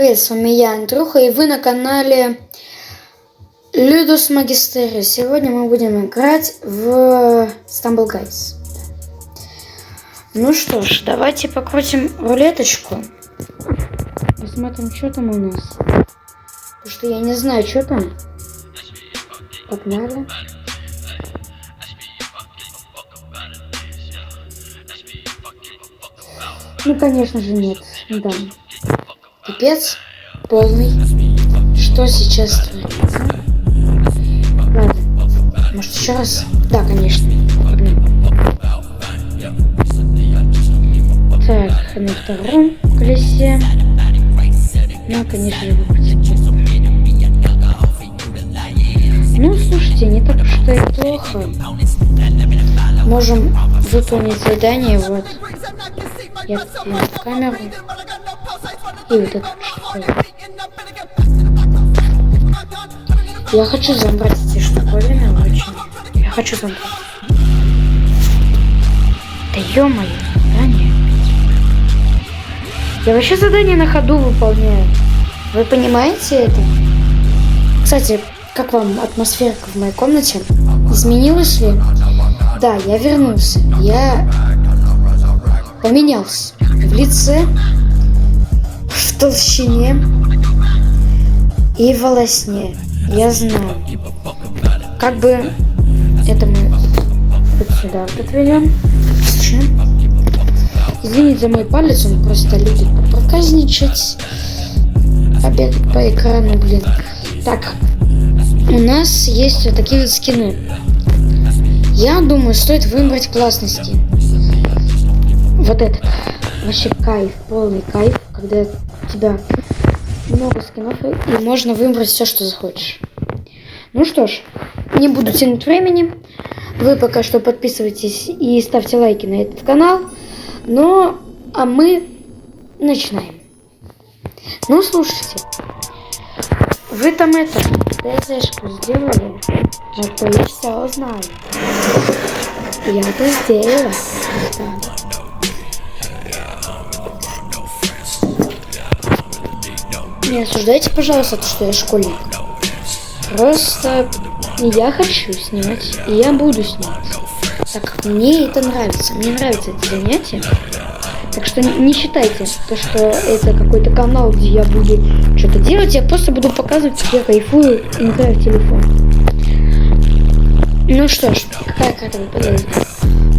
привет, с вами я, Андрюха, и вы на канале Ludus Magisterio. Сегодня мы будем играть в Stumble Guys. Ну что ж, давайте покрутим рулеточку. Посмотрим, что там у нас. Потому что я не знаю, что там. Погнали. Ну, конечно же, нет. Да. Пипец полный. Что сейчас творится? Ладно. Может, еще раз? Да, конечно. Погнали. Так, на втором колесе. Ну, конечно, выкрутим. Ну, слушайте, не так уж и плохо. Можем выполнить задание, вот. Я куплю камеру. И вот это что-то. Я хочу забрать эти штуковины очень. Я хочу забрать. Да ё-моё, задание. Я вообще задание на ходу выполняю. Вы понимаете это? Кстати, как вам атмосферка в моей комнате? Изменилась ли? Да, я вернулся. Я поменялся в лице, в толщине и в волосне. Я знаю. Как бы это мы вот сюда вот отведем. Извините за мой палец, он просто любит проказничать. Побегать по экрану, блин. Так, у нас есть вот такие вот скины. Я думаю, стоит выбрать классный скин. Вот этот. Вообще кайф, полный кайф, когда у тебя много скинов и можно выбрать все, что захочешь. Ну что ж, не буду тянуть времени. Вы пока что подписывайтесь и ставьте лайки на этот канал. Ну, а мы начинаем. Ну, слушайте. Вы там это, ТЗшку сделали? А то я все знаю. Я это сделала. Не осуждайте, пожалуйста, то, что я школьник. Просто я хочу снимать, и я буду снимать. Так как мне это нравится. Мне нравится это занятие. Так что не считайте, то, что это какой-то канал, где я буду что-то делать. Я просто буду показывать, как я кайфую, играю в телефон. Ну что ж, какая карта выпадает?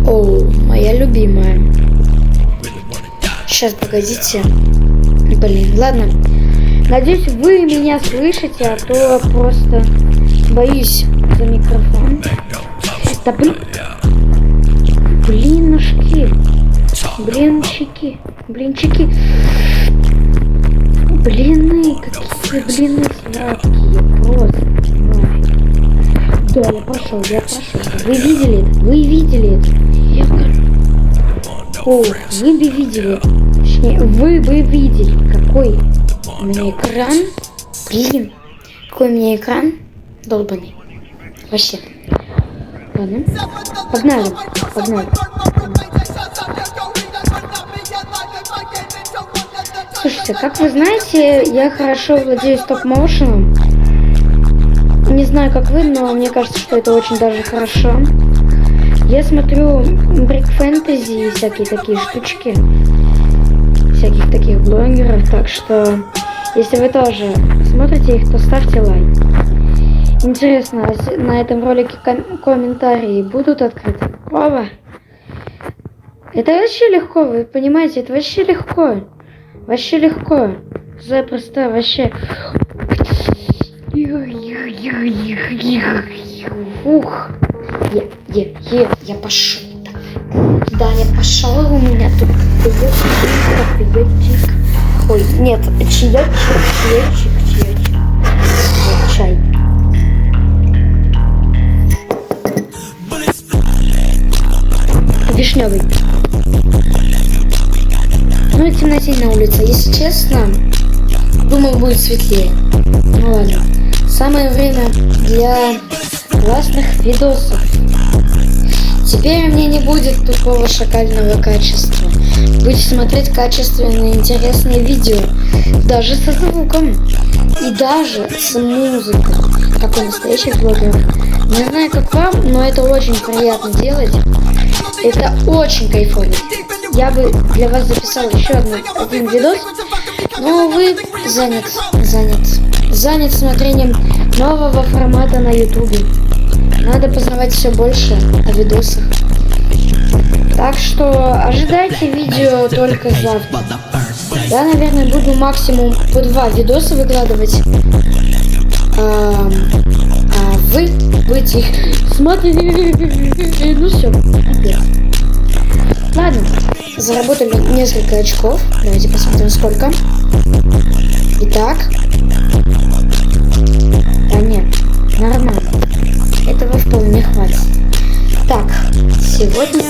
О, моя любимая. Сейчас, погодите. Блин, ладно. Надеюсь, вы меня слышите, а то просто боюсь за микрофон. Да блин. Блинушки. Блинчики. Блинчики. Блины. Какие блины сладкие. Просто. Да, я пошел. Вы видели это? Вы видели это? О, вы бы видели. Точнее, вы бы видели, какой у меня экран. Блин. Какой у меня экран долбанный. Вообще. Ладно. Погнали. Слушайте, как вы знаете, я хорошо владею стоп-моушеном. Не знаю, как вы, но мне кажется, что это очень даже хорошо. Я смотрю Brick Fantasy и всякие такие штучки. Всяких таких блогеров. Так что, если вы тоже смотрите их, то ставьте лайк. Интересно, на этом ролике комментарии будут открыты? Опа! Это вообще легко, вы понимаете, это вообще легко. Вообще легко. Запросто вообще. Ух. Я пошел. Да, я пошел, у меня тут приветик. Ой, нет, чаечек. Чай. Вишневый. Ну и темнотень на улице. Если честно, думал, будет светлее. Ну ладно. Самое время для классных видосов. Теперь у меня не будет тупого шакального качества. Будете смотреть качественные, интересные видео. Даже со звуком. И даже с музыкой. Как у настоящих блогеров. Не знаю, как вам, но это очень приятно делать. Это очень кайфово. Я бы для вас записал еще один видос. Но вы занят смотрением нового формата на ютубе. Надо познавать все больше о видосах. Так что ожидайте видео только завтра. Я, наверное, буду максимум по 2 видоса выкладывать. А вы будете их смотреть. Ну все, пипец. Ладно, заработали несколько очков. Давайте посмотрим, сколько. Итак. Да нет, нормально. Этого вполне хватит. Так, сегодня...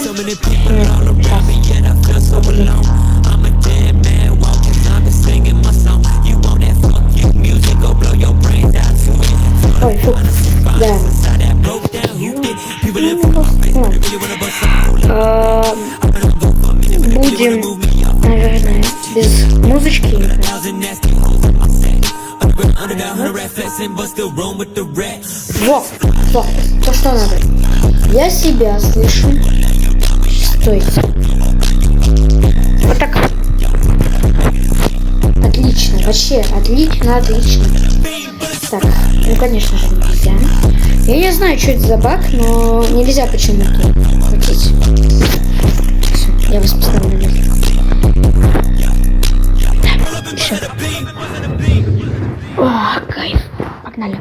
Ой, фу. Да. Будем, наверное, без музычки. Вот, то, что надо. Я себя слышу. Стойте. Вот так. Отлично, вообще, отлично. Так, ну, конечно же, нельзя. Я не знаю, что это за баг, но нельзя почему-то крутить. Все, я вас поставлю на место. Да, все. О, кайф. Погнали.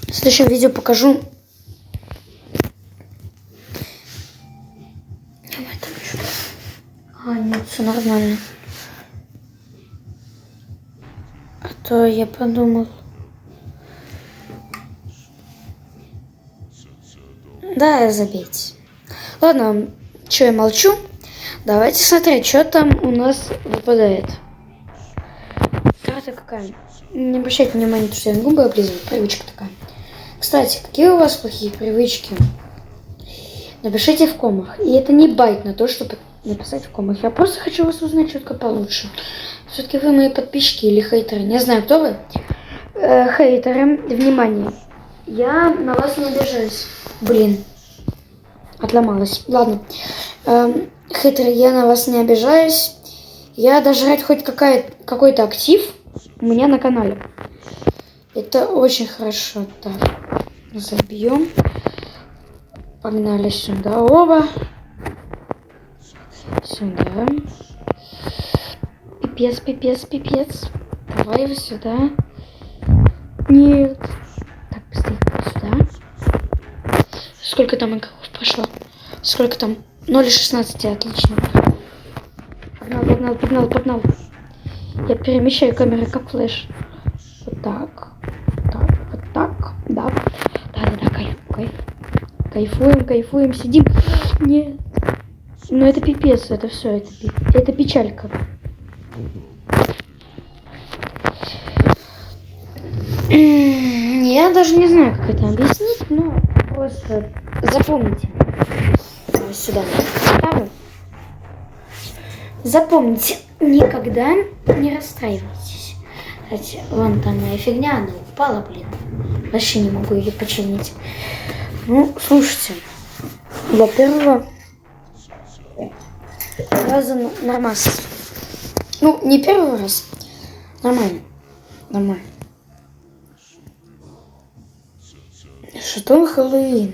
В следующем видео покажу. А, нет, все нормально. А то я подумал. Да, забейте. Ладно, что я молчу? Давайте смотреть, что там у нас выпадает. Карта какая? Не обращайте внимания, что я губы облизываю. Привычка такая. Кстати, какие у вас плохие привычки? Напишите в комах. И это не байт на то, чтобы написать в комах. Я просто хочу вас узнать четко получше. Все-таки вы мои подписчики или хейтеры. Не знаю, кто вы. Хейтеры, внимание. Я на вас не обижаюсь. Блин. Отломалась. Ладно. Хейтеры, я на вас не обижаюсь. Я даже ради хоть какой-то актив у меня на канале. Это очень хорошо. Так. Забьем. Погнали сюда оба. Сюда. Пипец. Давай его сюда. Нет. Так, быстрее сюда. Сколько там игроков прошло? Сколько там? 0,16, отлично. Погнал. Я перемещаю камеру как флеш. Вот так. Да. Кайф. Кайфуем, сидим. Нет. Ну это пипец, это все, это печалька. Я даже не знаю, как это объяснить, но просто запомните. Сюда. Запомните, никогда не расстраивайтесь. Хотя, вон там моя фигня, она упала, блин. Вообще не могу ее починить. Ну, слушайте. Для первого раза нормально. Ну, не первый раз. Нормально. Жетон Хэллоуина.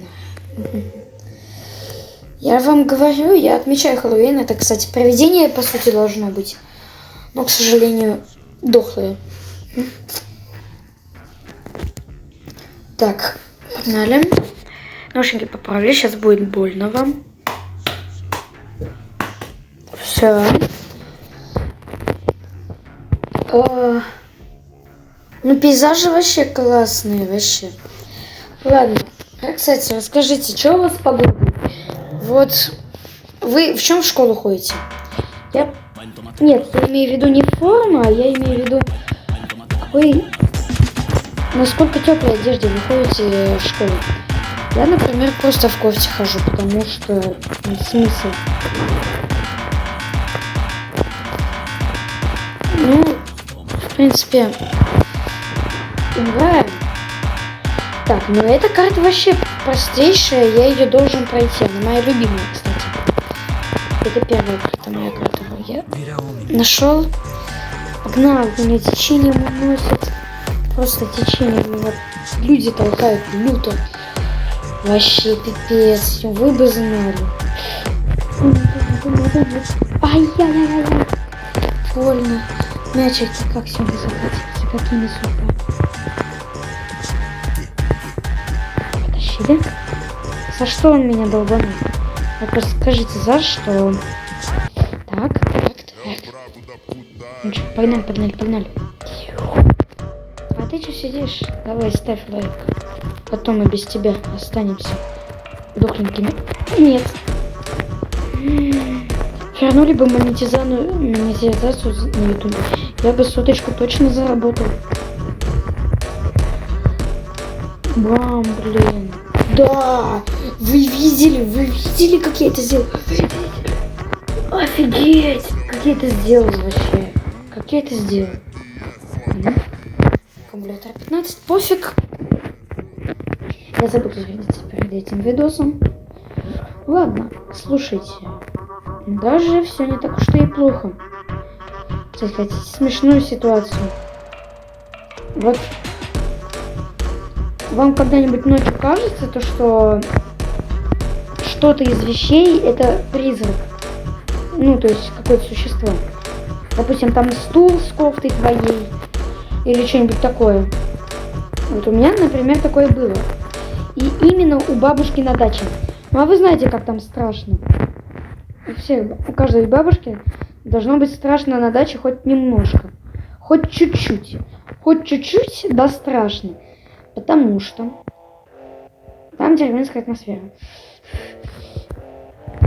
Я вам говорю, я отмечаю Хэллоуин. Это, кстати, привидение, по сути, должно быть. Но, к сожалению, дохлое. Так, погнали. Наушники поправлю, сейчас будет больно вам. Все. Ну, пейзажи вообще классные, вообще. Ладно. Кстати, расскажите, что у вас с погодой? Вот, вы в чем в школу ходите? Нет, я имею в виду не форма, а я имею в виду какой насколько теплой одежде вы ходите в школу? Я, например, просто в кофте хожу, потому что смысл. Ну, в принципе, играем. Так, ну эта карта вообще простейшая, я ее должен пройти. Она моя любимая, кстати. Это первая карта, моя, которую я нашел. Погнал, меня течение уносит. Просто течение меня люди толкают люто. Вообще пипец. Вы бы знали. Ай-яй-яй-яй. Больно. Мячик как сегодня закатился? Какими судьбами? Потащили? За что он меня долбанул? Вот просто скажите, за что? Так. Ну что, погнали. А ты что сидишь? Давай, ставь лайк. Потом мы без тебя останемся дохленькими. Нет. Вернули бы монетизацию на ютубе. Я бы соточку точно заработал. Бам, блин. Да! Вы видели, как я это сделал? Офигеть! Как я это сделал вообще? Как я это сделал? Аккумулятор 15, пофиг. Я забыл извиниться перед этим видосом. Ладно, слушайте. Даже все не так уж и плохо. Если хотите смешную ситуацию. Вот вам когда-нибудь ночью кажется, то, что что-то из вещей это призрак. Ну, то есть какое-то существо. Допустим, там стул с кофтой твоей. Или что-нибудь такое. Вот у меня, например, такое было. И именно у бабушки на даче. Ну а вы знаете, как там страшно. У каждой бабушки должно быть страшно на даче хоть немножко. Хоть чуть-чуть. Да страшно. Потому что там деревенская атмосфера.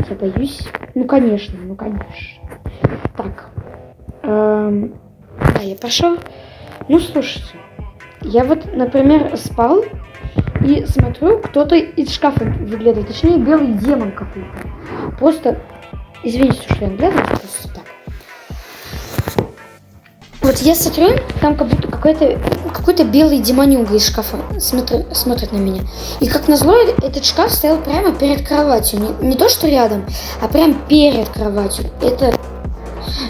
Я боюсь. Ну конечно. Так. Да, я пошел. Ну слушайте. Я вот, например, спал и смотрю, кто-то из шкафа выглядывает. Точнее, белый демон какой-то. Просто, извините, что я глядываю, просто так. Вот я смотрю, там как будто какой-то белый демонюга из шкафа смотрит на меня. И как назло, этот шкаф стоял прямо перед кроватью. Не то, что рядом, а прям перед кроватью. Это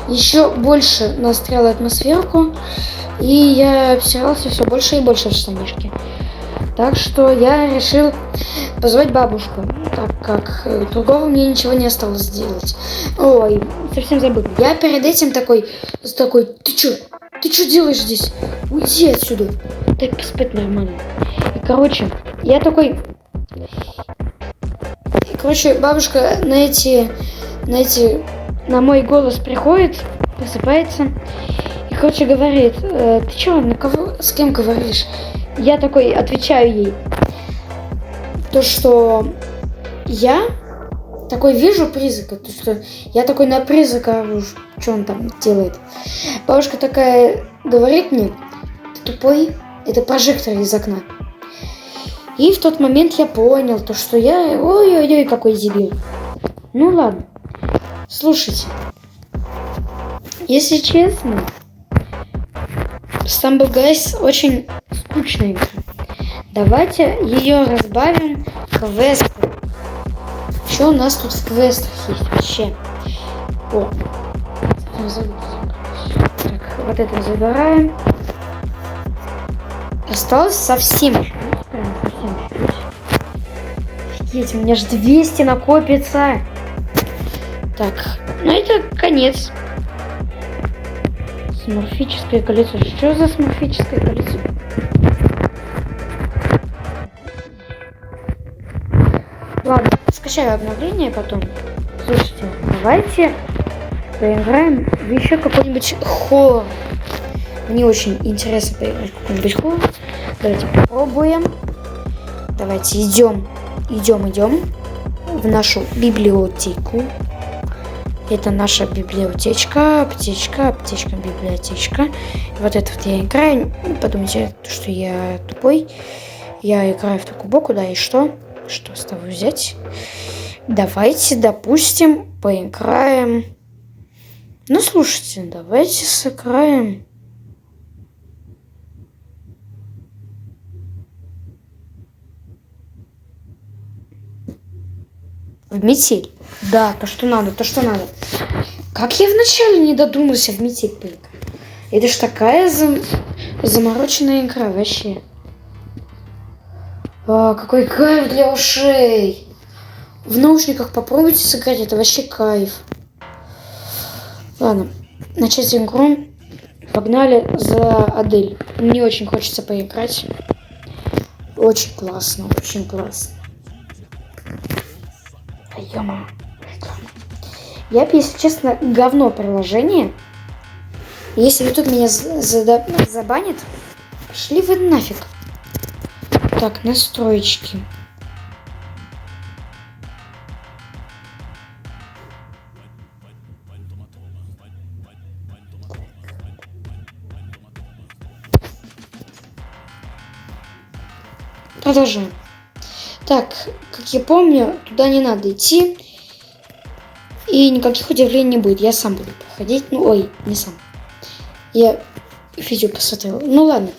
еще больше настряло атмосферку. И я обсирался все больше и больше в штанишки. Так что я решил позвать бабушку, так как другого мне ничего не осталось сделать. Ой, совсем забыл. Я перед этим такой, ты чё делаешь здесь? Уйди отсюда. Дай поспать нормально. И бабушка на мой голос приходит, просыпается. И, говорит, ты чё, с кем говоришь? Я такой отвечаю ей, то, что я такой вижу призрака, то, что я такой на призрака, что он там делает. Бабушка такая говорит мне, ты тупой, это прожектор из окна. И в тот момент я понял, то, что я, ой-ой-ой, какой дебил. Ну ладно, слушайте, если честно, Stumble Guys очень скучная игра. Давайте ее разбавим квестом. Что у нас тут в квестах есть вообще? Так, вот это забираем. Осталось совсем чуть-чуть. Офигеть, у меня же 200 накопится. Так, ну это конец. Смурфическое колесо. Что за смурфическое колесо? Ладно, скачаю обновление потом. Слушайте, давайте поиграем в еще какой-нибудь хоррор. Мне очень интересно поиграть в какой-нибудь хоррор. Давайте попробуем. Давайте идем в нашу библиотеку. Это наша библиотечка, аптечка, библиотечка. И вот это вот я играю. Не подумайте, что я тупой. Я играю в такую боку, да, и что? Что с того взять? Давайте, допустим, поиграем. Ну, слушайте, давайте сыграем. В метель. Да, то, что надо, то, что надо. Как я вначале не додумался в метель поиграть? Это ж такая замороченная игра вообще. Какой кайф для ушей. В наушниках попробуйте сыграть, это вообще кайф. Ладно, начать игру. Погнали за Адель. Мне очень хочется поиграть. Очень классно, очень классно. Ё-моё. Я, если честно, говно приложение. Если YouTube меня забанит, шли вы нафиг. Так, настроечки. Продолжаем. Так, как я помню, туда не надо идти. И никаких удивлений не будет. Я сам буду проходить. Ну, ой, не сам. Я видео посмотрел. Ну, ладно.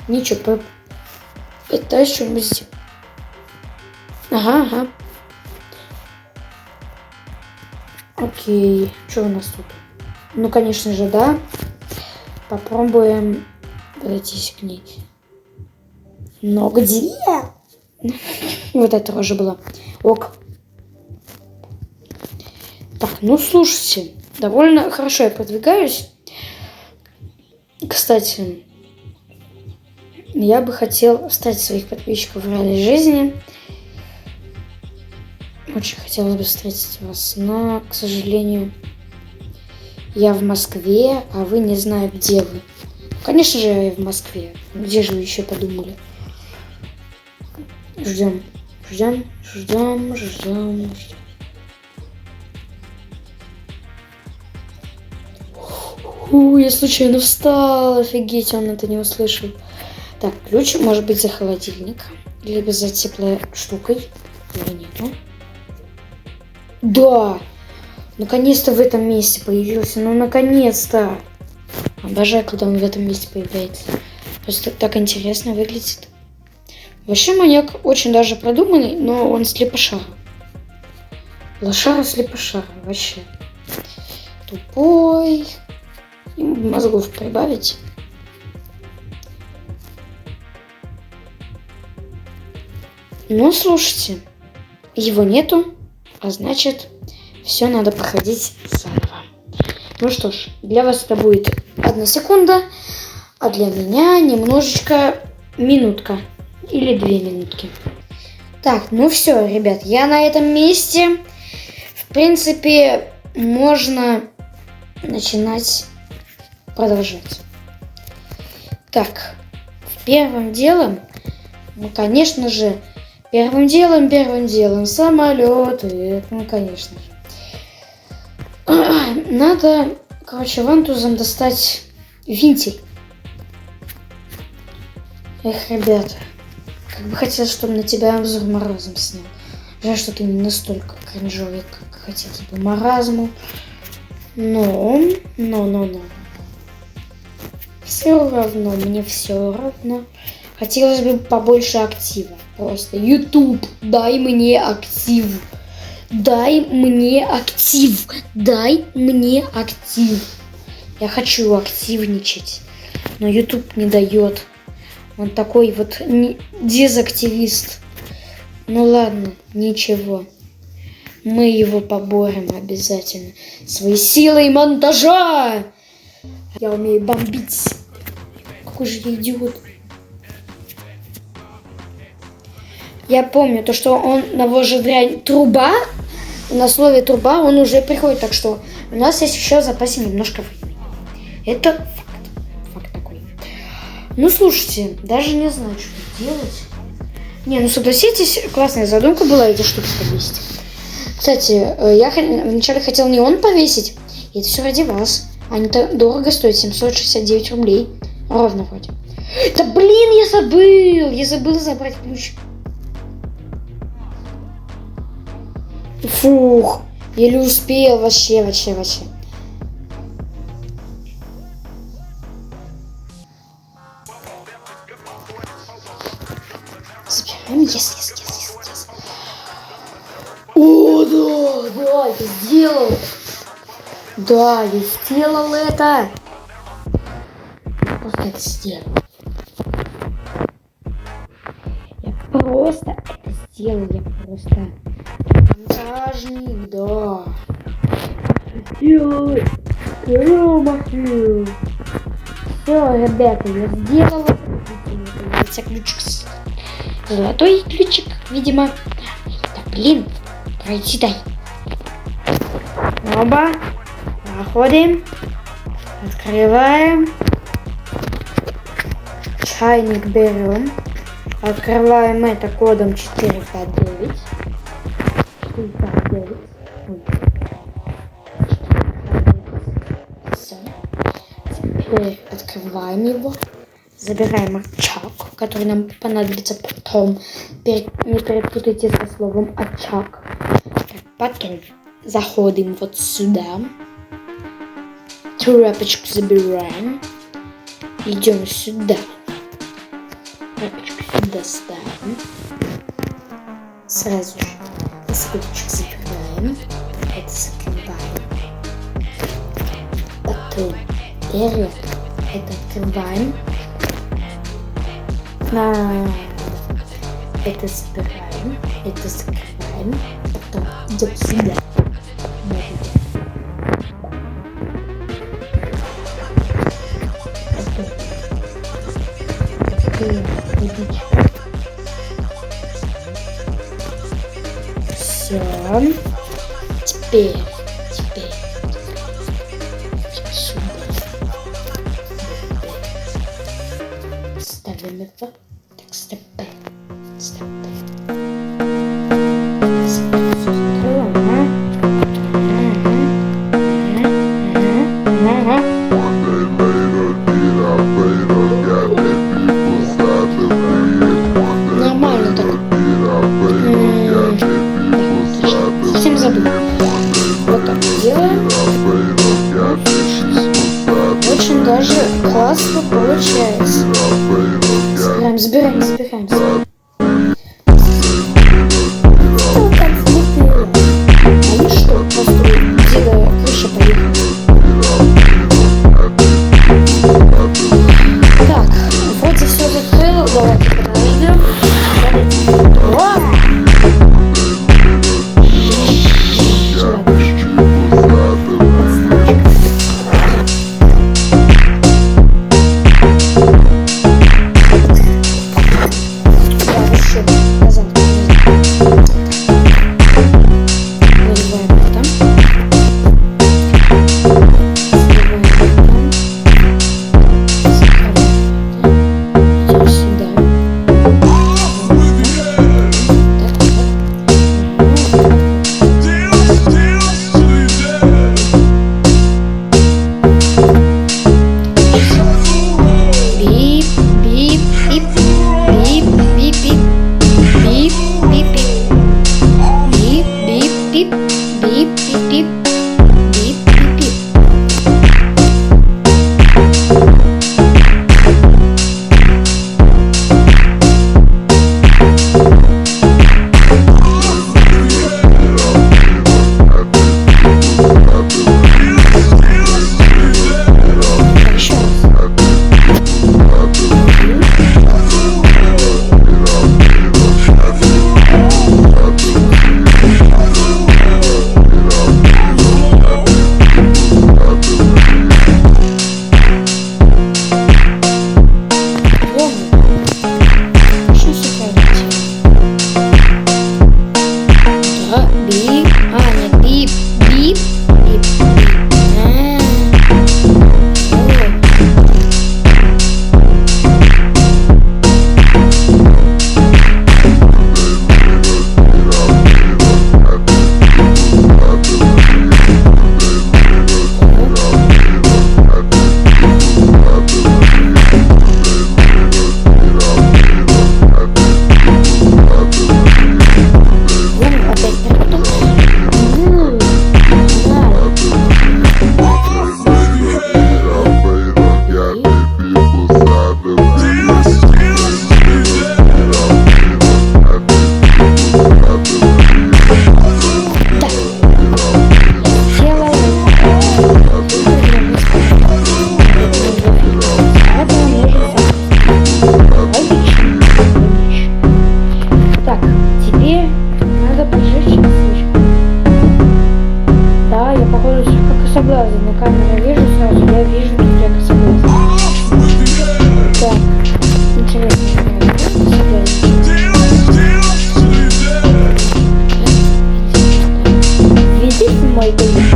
Ничего, это что-нибудь сделать. Ага. Окей. Что у нас тут? Ну, конечно же, да. Попробуем подойти к ней. Но где? Вот это уже было. Ок. Так, ну слушайте, довольно хорошо я продвигаюсь. Кстати, я бы хотел встать своих подписчиков в реальной жизни. Очень хотелось бы встретить вас, но, к сожалению, я в Москве, а вы не знаю, где вы. Конечно же, я в Москве. Где же вы еще подумали? Ждем. Я случайно встал, офигеть, он это не услышал. Так, ключ может быть за холодильник, либо за теплой штукой, или нету. Да, наконец-то в этом месте появился, ну наконец-то. Обожаю, когда он в этом месте появляется. Просто так интересно выглядит. Вообще маньяк очень даже продуманный, но он слепошара. Лошара слепошара, вообще. Тупой. Ему мозгов прибавить. Ну, слушайте, его нету, а значит, все надо проходить заново. Ну что ж, для вас это будет 1 секунда, а для меня немножечко минутка или 2 минутки. Так, ну все, ребят, я на этом месте. В принципе, можно начинать продолжать. Так, первым делом, ну, конечно же, первым делом самолеты, ну, конечно же. Надо, короче, вантузом достать винтик. Эх, ребята, как бы хотелось, чтобы на тебя обзор маразм снял. Жаль, что ты не настолько кринжовый, как хотелось бы маразму. Но. Все равно, мне все равно. Хотелось бы побольше актива. Просто YouTube, дай мне актив. Дай мне актив. Я хочу активничать. Но YouTube не дает. Он такой вот дезактивист. Ну ладно, ничего. Мы его поборем обязательно. Своей силой монтажа. Я умею бомбить. Какой же я идиот. Я помню то, что он навожит дрянь труба. На слове труба он уже приходит. Так что у нас есть еще в запасе немножко времени. Это факт. Факт такой. Ну слушайте, даже не знаю, что делать. Не, ну согласитесь, классная задумка была эти штуки повесить. Кстати, я вначале хотел неон повесить, и это все ради вас. Они-то дорого стоят, 769 рублей. Ровно вроде. Да блин, я забыл забрать ключ. Фух, еле успел, вообще. Забираем, yes. О, да, я сделал. Да, я сделал это. Я просто это сделал. Я просто монтажник, да. Сделай. Все, ребята, я сделала. Это ключик. Золотой ключик, видимо. Да блин, пройти дай. Оба. Проходим. Открываем. Чайник берем. Открываем это кодом 459. 459. Все. Теперь открываем его. Забираем очаг, который нам понадобится потом. Не перепутайте со словом очаг. Потом заходим вот сюда. Тряпочку забираем. Идем сюда. Тряпочку сюда ставим. Сразу же носочек закрываем. Это закрываем. Потом берем. Это открываем. Это собираем, это закрываем, потом идем сюда. Все. Теперь сюда. Ставим это. Так, стоп. Нормально так. Совсем забыл. Вот так делаем. Очень даже классно получается. Забираемся. А я что, просто деда крыша поехала. Так, вроде все закрыл. Давайте подойдем. глаза на камеру вижу сразу, я вижу тут я косоглазый. Так, интересно, видите мой голос?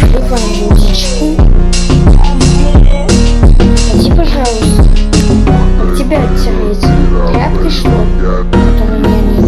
Выбираем водичку. Ходи, пожалуйста. От тебя оттереть. Тряпкой, что ли? Которой у меня нет.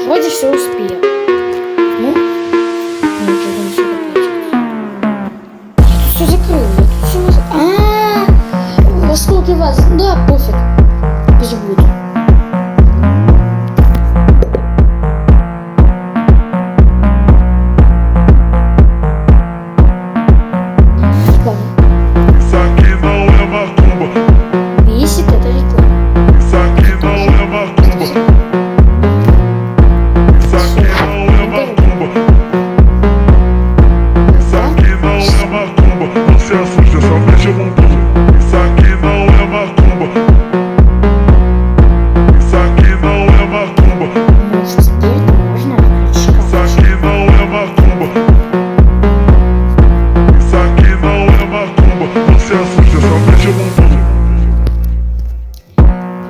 Вроде все успел. Ну, все закрыл. Осколки вас. Да, пофиг. Пусть будет. Бесит это реклама.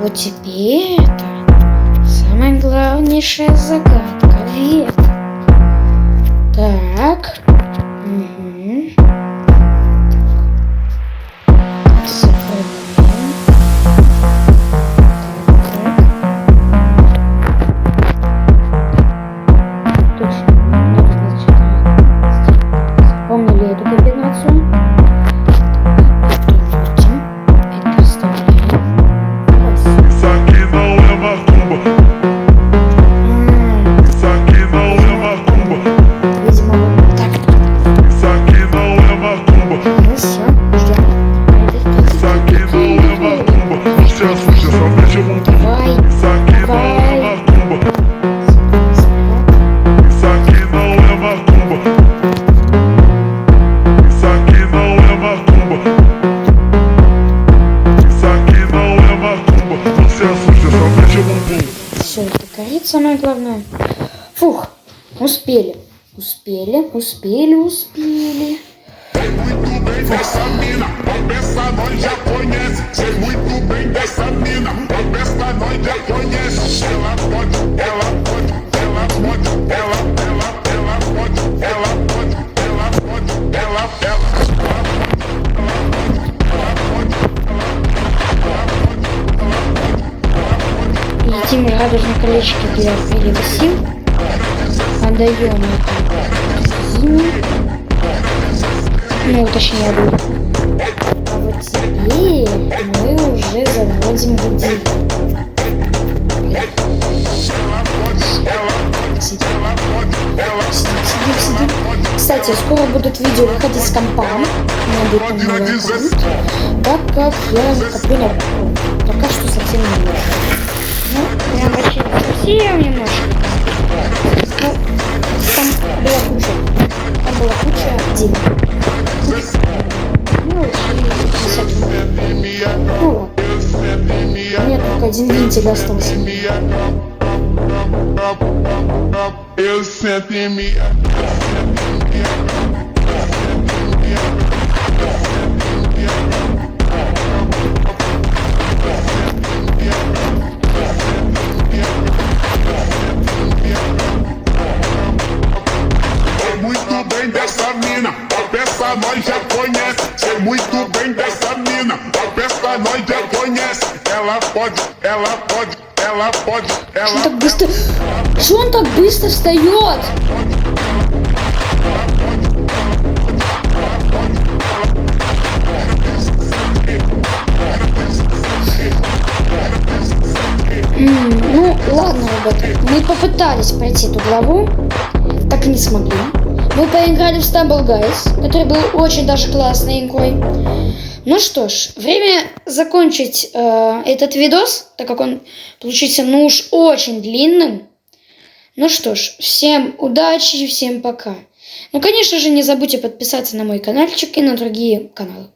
Вот теперь это самая главнейшая загадка. Век. Так. Угу. Закрываем. Точно. Запомнили эту комбинацию? Все, это горит, самое главное. Фух, успели. Успели. Летим радужное колечко для прилива сил. Отдаем это Зиме. Ну, точнее, я буду. А вот теперь мы уже заводим будильник. Сидим. Кстати, скоро будут видео выходить с компа. У меня будет там новый аккаунт. Так как я накоплю на пока что совсем немного. Ну, прям вообще совсем немножко. Ну, там была куча денег. Ну, и всяких. Ну, ладно. Мне только один винтик остался. Nós já conhece, sei muito bem dessa mina. A festa nós já conhece. Ela pode, ela Что он так быстро... Что он так быстро встает? Ну, ладно, ребята. Мы попытались пройти эту главу. Так и не смогли. Мы поиграли в Stumble Guys, который был очень даже классной игрой. Ну что ж, время закончить этот видос, так как он получился, ну уж очень длинным. Ну что ж, всем удачи и всем пока. Ну, конечно же, не забудьте подписаться на мой каналчик и на другие каналы.